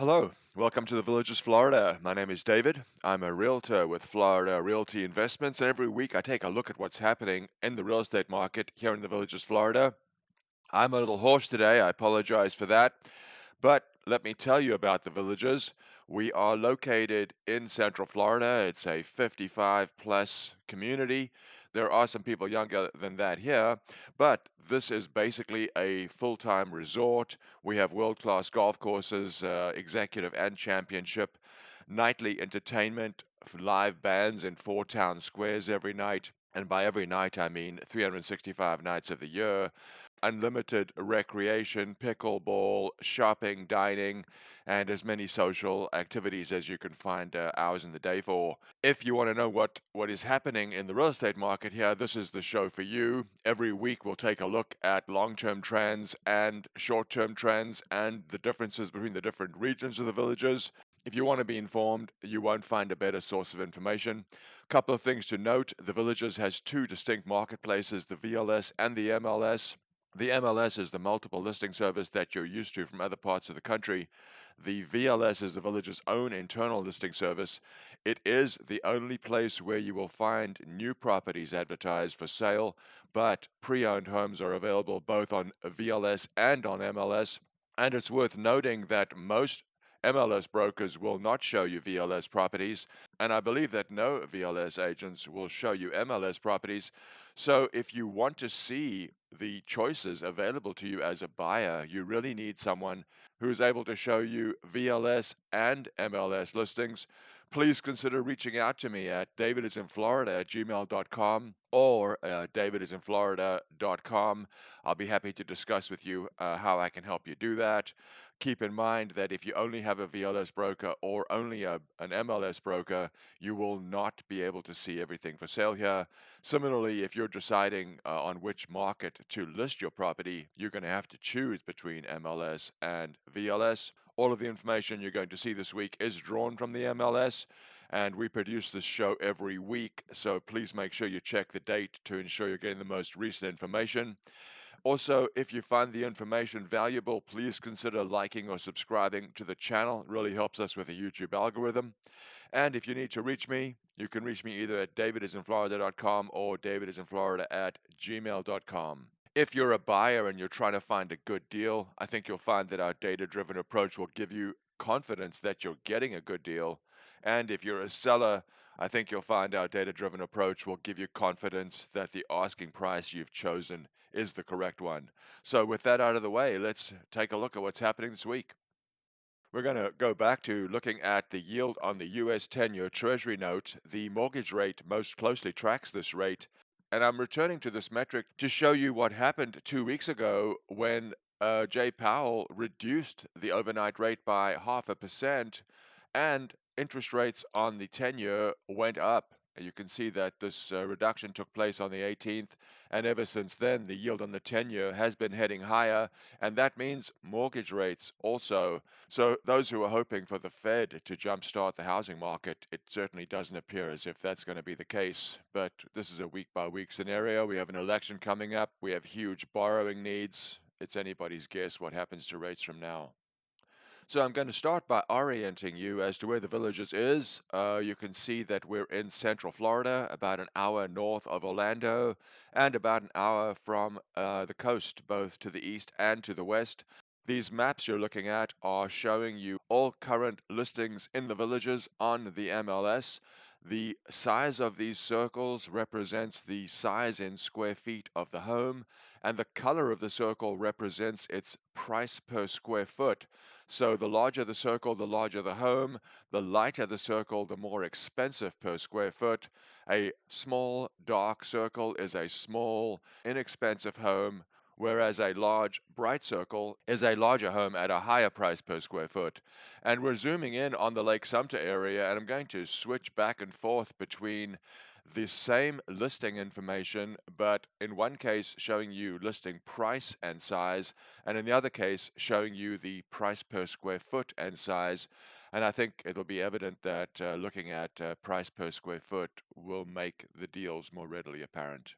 Hello, welcome to the Villages, Florida. My name is David. I'm a realtor with Florida Realty Investments, and every week I take a look at what's happening in the real estate market here in the Villages, Florida. I'm a little hoarse today. I apologize for that. But let me tell you about the Villages. We are located in Central Florida. It's a 55 plus community. There are some people younger than that here, but this is basically a full time resort. We have world class golf courses, executive and championship, nightly entertainment, live bands in four town squares every night. And by every night, I mean 365 nights of the year, unlimited recreation, pickleball, shopping, dining, and as many social activities as you can find hours in the day for. If you want to know what is happening in the real estate market here, this is the show for you. Every week we'll take a look at long-term trends and short-term trends and the differences between the different regions of the villages. If you want to be informed, you won't find a better source of information. A couple of things to note: the Villages has two distinct marketplaces, the VLS and the MLS. The MLS is the multiple listing service that you're used to from other parts of the country. The VLS is the Village's own internal listing service. It is the only place where you will find new properties advertised for sale, but pre-owned homes are available both on VLS and on MLS. And it's worth noting that most MLS brokers will not show you VLS properties, and I believe that no VLS agents will show you MLS properties. So if you want to see the choices available to you as a buyer, you really need someone who is able to show you VLS and MLS listings. Please consider reaching out to me at DavidisinFlorida@gmail.com or DavidisinFlorida.com. I'll be happy to discuss with you how I can help you do that. Keep in mind that if you only have a VLS broker or only an MLS broker, you will not be able to see everything for sale here. Similarly, if you're deciding on which market to list your property, you're going to have to choose between MLS and VLS. All of the information you're going to see this week is drawn from the MLS, and we produce this show every week, so please make sure you check the date to ensure you're getting the most recent information. Also, if you find the information valuable, please consider liking or subscribing to the channel. It really helps us with the YouTube algorithm. And if you need to reach me, you can reach me either at DavidisinFlorida.com or DavidisinFlorida@gmail.com. If you're a buyer and you're trying to find a good deal, I think you'll find that our data-driven approach will give you confidence that you're getting a good deal. And if you're a seller, I think you'll find our data-driven approach will give you confidence that the asking price you've chosen is the correct one. So with that out of the way, let's take a look at what's happening this week. We're going to go back to looking at the yield on the US 10-year Treasury note. The mortgage rate most closely tracks this rate. And I'm returning to this metric to show you what happened 2 weeks ago when Jay Powell reduced the overnight rate by 0.5%, and interest rates on the 10-year went up. And you can see that this reduction took place on the 18th, and ever since then, the yield on the 10-year has been heading higher, and that means mortgage rates also. So those who are hoping for the Fed to jumpstart the housing market, it certainly doesn't appear as if that's going to be the case. But this is a week-by-week scenario. We have an election coming up. We have huge borrowing needs. It's anybody's guess what happens to rates from now. So I'm going to start by orienting you as to where the Villages is. You can see that we're in Central Florida, about an hour north of Orlando, and about an hour from the coast, both to the east and to the west. These maps you're looking at are showing you all current listings in the Villages on the MLS. The size of these circles represents the size in square feet of the home, and the color of the circle represents its price per square foot. So the larger the circle, the larger the home. The lighter the circle, the more expensive per square foot. A small, dark circle is a small, inexpensive home, whereas a large, bright circle is a larger home at a higher price per square foot. And we're zooming in on the Lake Sumter area, and I'm going to switch back and forth between the same listing information, but in one case showing you listing price and size, and in the other case showing you the price per square foot and size. And I think it'll be evident that looking at price per square foot will make the deals more readily apparent.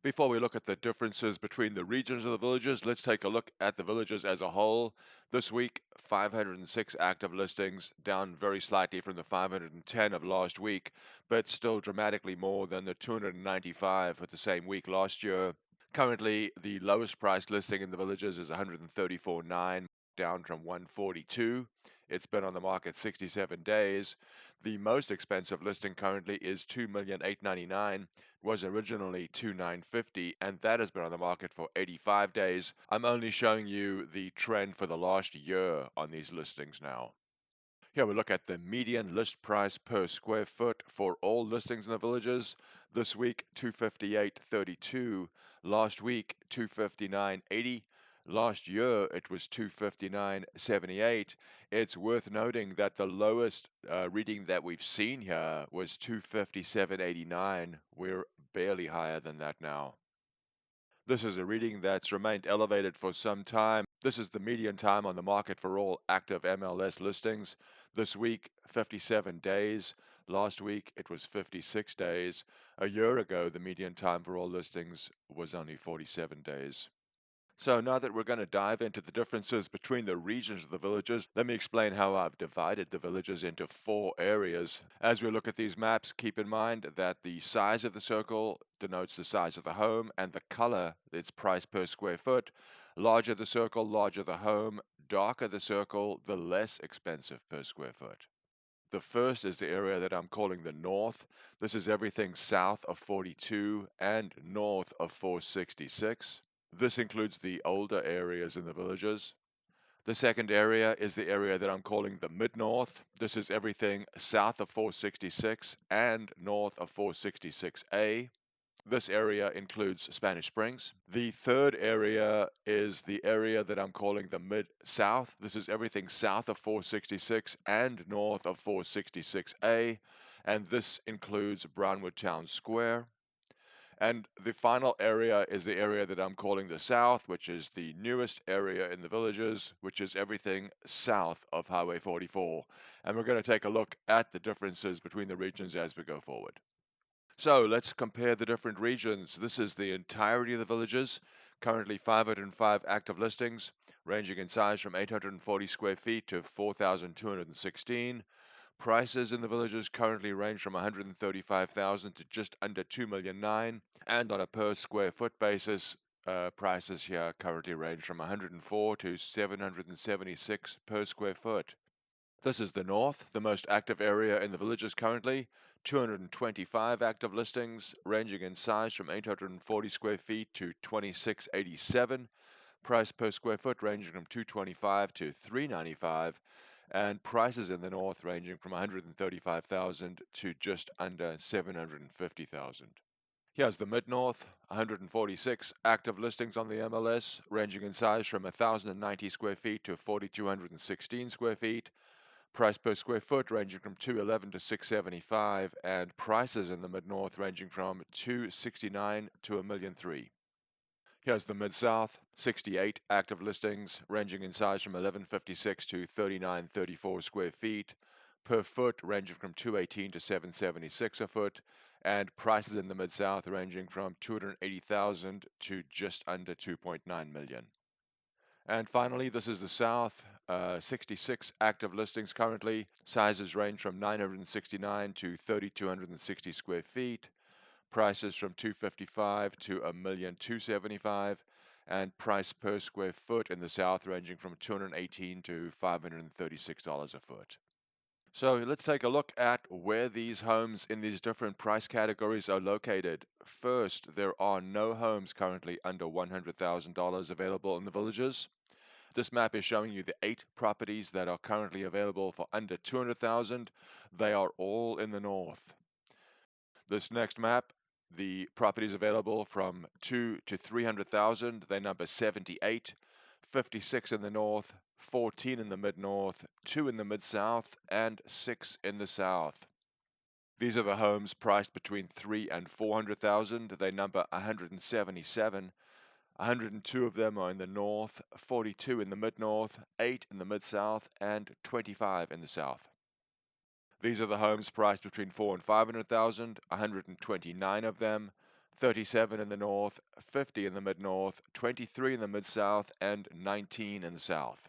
Before we look at the differences between the regions of the villages, let's take a look at the villages as a whole. This week, 506 active listings, down very slightly from the 510 of last week, but still dramatically more than the 295 for the same week last year. Currently, the lowest priced listing in the villages is 134.9, down from 142. It's been on the market 67 days. The most expensive listing currently is 2,899, was originally 2,950, and that has been on the market for 85 days. I'm only showing you the trend for the last year on these listings now. Here we look at the median list price per square foot for all listings in the villages. This week, 258.32. Last week, 259.80. Last year, it was 259.78. It's worth noting that the lowest reading that we've seen here was 257.89. We're barely higher than that now. This is a reading that's remained elevated for some time. This is the median time on the market for all active MLS listings. This week, 57 days. Last week, it was 56 days. A year ago, the median time for all listings was only 47 days. So now that we're going to dive into the differences between the regions of the villages, let me explain how I've divided the villages into four areas. As we look at these maps, keep in mind that the size of the circle denotes the size of the home, and the color, its price per square foot. Larger the circle, larger the home. Darker the circle, the less expensive per square foot. The first is the area that I'm calling the north. This is everything south of 42 and north of 466. This includes the older areas in the villages. The second area is the area that I'm calling the mid-north. This is everything south of 466 and north of 466A. This area includes Spanish Springs. The third area is the area that I'm calling the mid-south. This is everything south of 466 and north of 466A. And this includes Brownwood Town Square. And the final area is the area that I'm calling the South, which is the newest area in the villages, which is everything south of Highway 44. And we're going to take a look at the differences between the regions as we go forward. So let's compare the different regions. This is the entirety of the villages. Currently 505 active listings, ranging in size from 840 square feet to 4,216. Prices in the villages currently range from 135,000 to just under 2,900,000, and on a per square foot basis, prices here currently range from 104 to 776 per square foot. This is the north, the most active area in the villages currently. 225 active listings, ranging in size from 840 square feet to 2687. Price per square foot ranging from 225 to 395, and prices in the north ranging from 135,000 to just under 750,000. Here's the mid-north, 146 active listings on the MLS, ranging in size from 1,090 square feet to 4,216 square feet. Price per square foot ranging from 211 to 675, and prices in the mid-north ranging from 269 to 1,000,003. Here's the Mid-South, 68 active listings, ranging in size from 1156 to 3934 square feet, per foot ranging from 218 to 776 a foot, and prices in the Mid-South ranging from 280,000 to just under 2.9 million. And finally, this is the South, 66 active listings currently, sizes range from 969 to 3,260 square feet, prices from 255 to 1,275,000, and price per square foot in the south ranging from 218 to $536 a foot. So let's take a look at where these homes in these different price categories are located. First, there are no homes currently under $100,000 available in the villages. This map is showing you the 8 properties that are currently available for under 200,000. They are all in the north. This next map, the properties available from 2 to 300,000, they number 78, 56 in the north, 14 in the mid-north, 2 in the mid-south, and 6 in the south. These are the homes priced between 3 and 400,000. They number 177. 102 of them are in the north, 42 in the mid-north, 8 in the mid-south, and 25 in the south. These are the homes priced between 4 and 500,000, 129 of them, 37 in the north, 50 in the mid-north, 23 in the mid-south, and 19 in the south.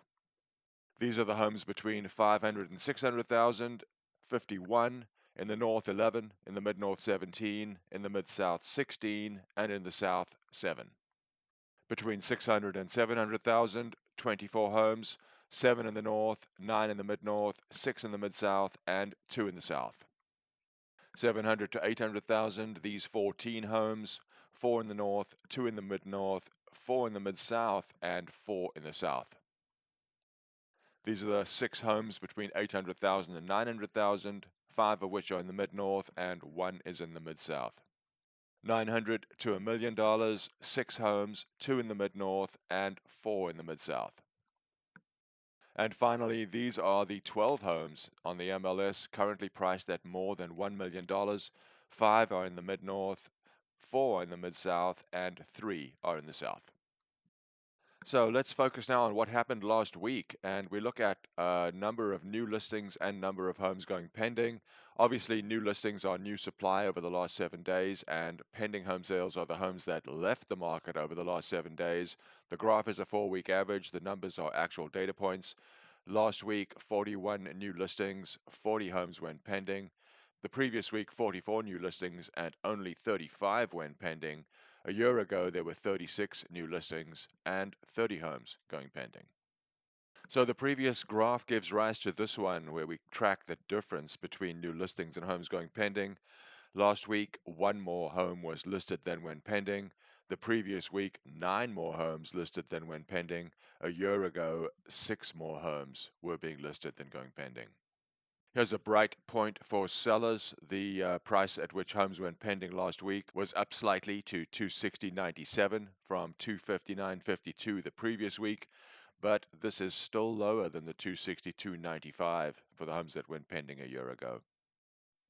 These are the homes between 500 and 600,000, 51 in the north, 11 in the mid-north, 17 in the mid-south, 16, and in the south, 7. Between 600 and 700,000, 24 homes, 7 in the north, 9 in the mid-north, 6 in the mid-south, and 2 in the south. 700 to 800,000, these 14 homes, 4 in the north, 2 in the mid-north, 4 in the mid-south, and 4 in the south. These are the 6 homes between 800,000 and 900,000, 5 of which are in the mid-north and 1 is in the mid-south. 900 to $1 million, 6 homes, 2 in the mid-north and 4 in the mid-south. And finally, these are the 12 homes on the MLS currently priced at more than $1 million. 5 are in the mid-north, 4 are in the mid-south, and 3 are in the south. So let's focus now on what happened last week, and we look at a number of new listings and number of homes going pending. Obviously, new listings are new supply over the last 7 days, and pending home sales are the homes that left the market over the last 7 days. The graph is a 4-week average. The numbers are actual data points. Last week, 41 new listings, 40 homes went pending. The previous week, 44 new listings and only 35 went pending. A year ago, there were 36 new listings and 30 homes going pending. So the previous graph gives rise to this one where we track the difference between new listings and homes going pending. Last week, 1 more home was listed than went pending. The previous week, 9 more homes listed than went pending. A year ago, 6 more homes were being listed than going pending. Here's a bright point for sellers. The price at which homes went pending last week was up slightly to 260.97 from 259.52 the previous week, but this is still lower than the 262.95 for the homes that went pending a year ago.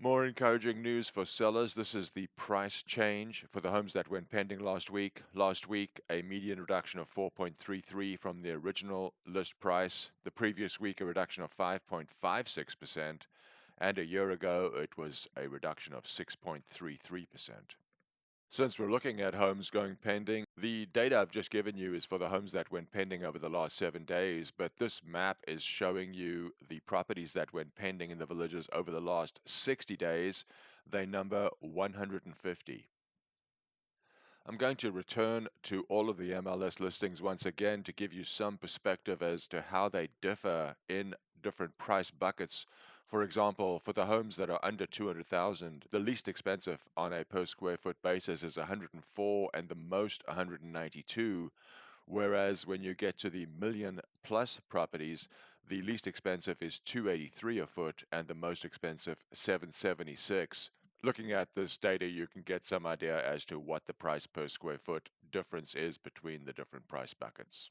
More encouraging news for sellers. This is the price change for the homes that went pending last week. Last week, a median reduction of 4.33 from the original list price. The previous week, a reduction of 5.56%. And a year ago, it was a reduction of 6.33%. Since we're looking at homes going pending, the data I've just given you is for the homes that went pending over the last 7 days, but this map is showing you the properties that went pending in the villages over the last 60 days. They number 150. I'm going to return to all of the MLS listings once again to give you some perspective as to how they differ in different price buckets. For example, for the homes that are under 200,000, the least expensive on a per square foot basis is 104 and the most 192. Whereas when you get to the million plus properties, the least expensive is 283 a foot and the most expensive 776. Looking at this data, you can get some idea as to what the price per square foot difference is between the different price buckets.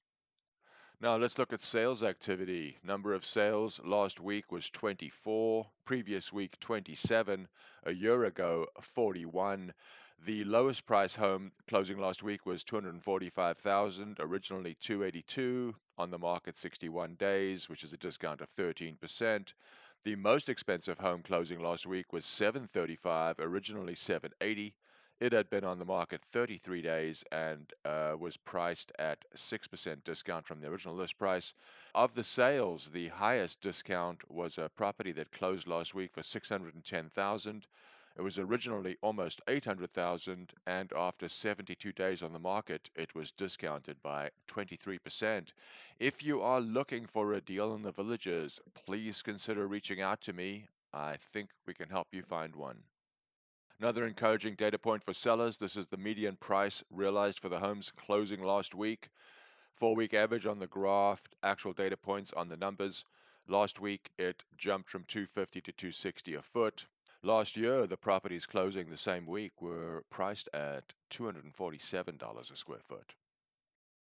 Now let's look at sales activity. Number of sales last week was 24, previous week 27, a year ago 41. The lowest price home closing last week was 245,000, originally 282, on the market 61 days, which is a discount of 13%. The most expensive home closing last week was 735, originally 780. It had been on the market 33 days and was priced at 6% discount from the original list price. Of the sales, the highest discount was a property that closed last week for 610,000. It was originally almost 800,000, and after 72 days on the market, it was discounted by 23%. If you are looking for a deal in the villages, please consider reaching out to me. I think we can help you find one. Another encouraging data point for sellers, this is the median price realized for the homes closing last week. 4-week average on the graph, actual data points on the numbers. Last week it jumped from 250 to 260 a foot. Last year, the properties closing the same week were priced at $247 a square foot.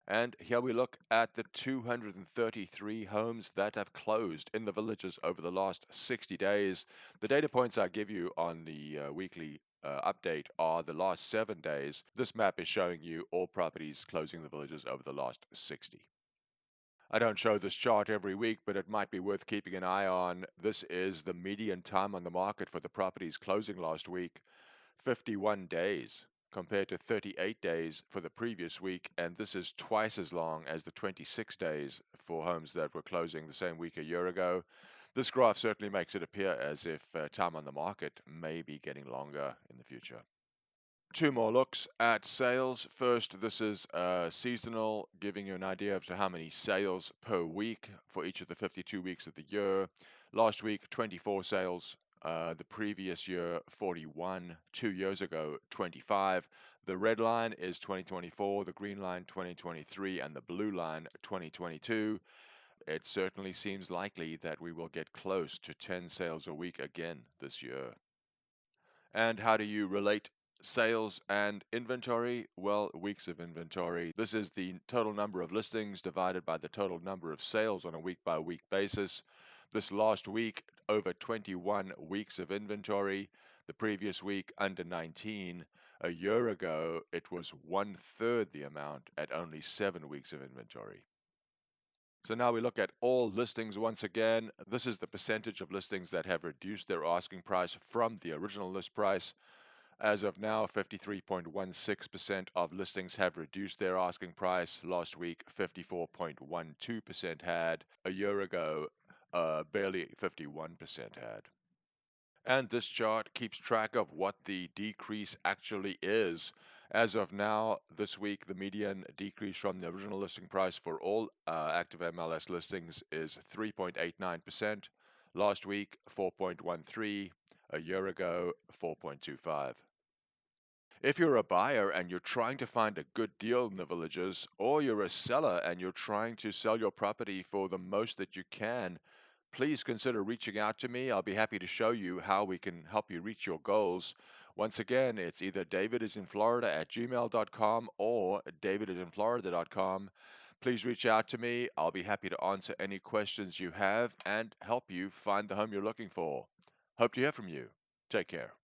And here we look at the 233 homes that have closed in the villages over the last 60 days. The data points I give you on the weekly update are the last 7 days. This map is showing you all properties closing the villages over the last 60. I don't show this chart every week, but it might be worth keeping an eye on. This is the median time on the market for the properties closing last week, 51 days. compared to 38 days for the previous week, and this is twice as long as the 26 days for homes that were closing the same week a year ago. This graph certainly makes it appear as if time on the market may be getting longer in the future. Two more looks at sales. First, this is seasonal, giving you an idea of to how many sales per week for each of the 52 weeks of the year. Last week, 24 sales. The previous year, 41. 2 years ago, 25. The red line is 2024, the green line, 2023, and the blue line, 2022. It certainly seems likely that we will get close to 10 sales a week again this year. And how do you relate sales and inventory? Well, weeks of inventory. This is the total number of listings divided by the total number of sales on a week by week basis. This last week, over 21 weeks of inventory. The previous week, under 19. A year ago, it was one third the amount at only 7 weeks of inventory. So now we look at all listings once again. This is the percentage of listings that have reduced their asking price from the original list price. As of now, 53.16% of listings have reduced their asking price. Last week, 54.12% had. A year ago, barely 51% had. And this chart keeps track of what the decrease actually is. As of now, this week, the median decrease from the original listing price for all active MLS listings is 3.89%. Last week, 4.13. A year ago, 4.25. If you're a buyer and you're trying to find a good deal in the villages, or you're a seller and you're trying to sell your property for the most that you can, please consider reaching out to me. I'll be happy to show you how we can help you reach your goals. Once again, it's either davidisinflorida@gmail.com or davidisinflorida.com. Please reach out to me. I'll be happy to answer any questions you have and help you find the home you're looking for. Hope to hear from you. Take care.